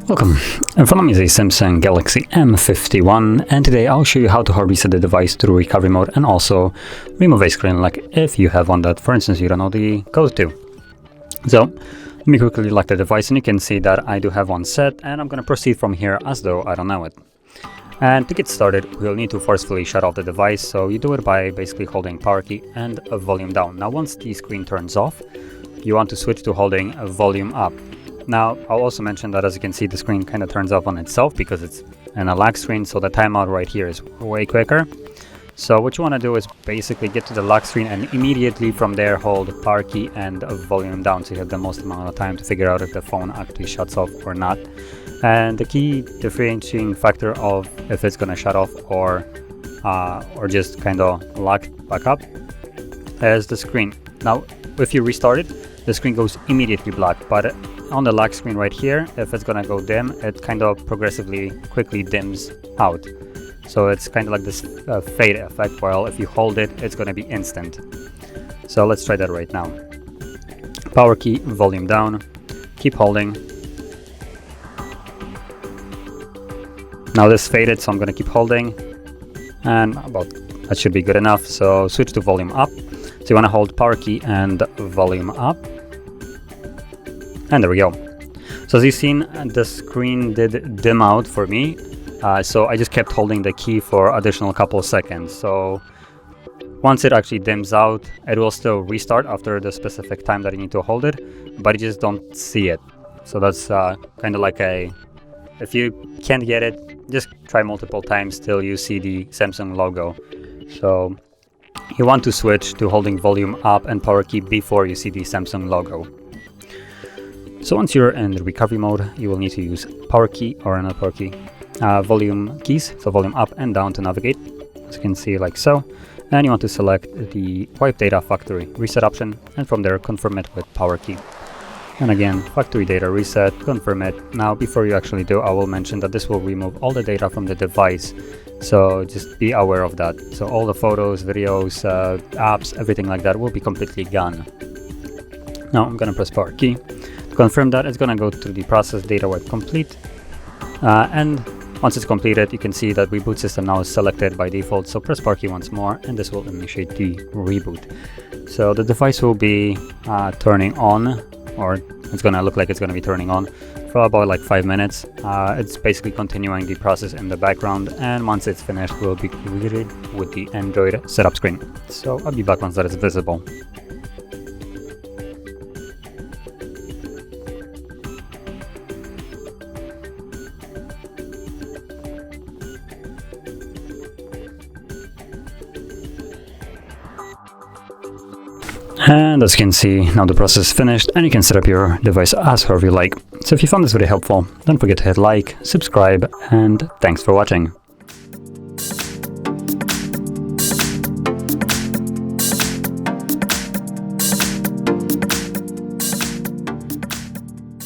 Welcome. In front of me is a Samsung Galaxy M51, and today I'll show you how to hard reset the device through recovery mode and also remove a screen lock if you have one that, for instance, you don't know the code to. So let me quickly lock the device, and you can see that I do have one set, and I'm going to proceed from here as though I don't know it. And to get started, we'll need to forcefully shut off the device, so you do it by basically holding power key and a volume down. Now once the screen turns off, you want to switch to holding a volume up. Now, I'll also mention that, as you can see, the screen kind of turns off on itself because it's an lock screen, so the timeout right here is way quicker. So what you want to do is basically get to the lock screen and immediately from there hold power key and volume down, so you have the most amount of time to figure out if the phone actually shuts off or not. And the key differentiating factor of if it's going to shut off or just kind of lock back up is the screen. Now, if you restart it, the screen goes immediately black, but on the lock screen right here, if it's gonna go dim, it kind of progressively quickly dims out. So it's kind of like this fade effect, while if you hold it, it's gonna be instant. So let's try that right now. Power key, volume down, keep holding. Now this faded, so I'm gonna keep holding, and that should be good enough. So switch to volume up. So you wanna hold power key and volume up. And there we go. So as you've seen, the screen did dim out for me, so I just kept holding the key for additional couple of seconds. So once it actually dims out, it will still restart after the specific time that you need to hold it, but you just don't see it. So that's kind of like if you can't get it, just try multiple times till you see the Samsung logo. So you want to switch to holding volume up and power key before you see the Samsung logo. So once you're in the recovery mode, you will need to use power key, or not power key, volume keys, so volume up and down to navigate, as you can see, like so. And you want to select the wipe data factory reset option, and from there confirm it with power key. And again, factory data reset, confirm it. Now before you actually do, I will mention that this will remove all the data from the device, so just be aware of that. So all the photos, videos, apps, everything like that will be completely gone. Now I'm gonna press power key. Confirm that it's going to go through the process data wipe complete, and once it's completed, you can see that reboot system now is selected by default. So press power key once more, and this will initiate the reboot. So the device will be turning on, or it's going to look like it's going to be turning on for about like 5 minutes. It's basically continuing the process in the background, and once it's finished, we'll be greeted with the Android setup screen. So I'll be back once that is visible. And as you can see, now the process is finished, and you can set up your device as however you like. So if you found this video helpful, don't forget to hit like, subscribe, and thanks for watching.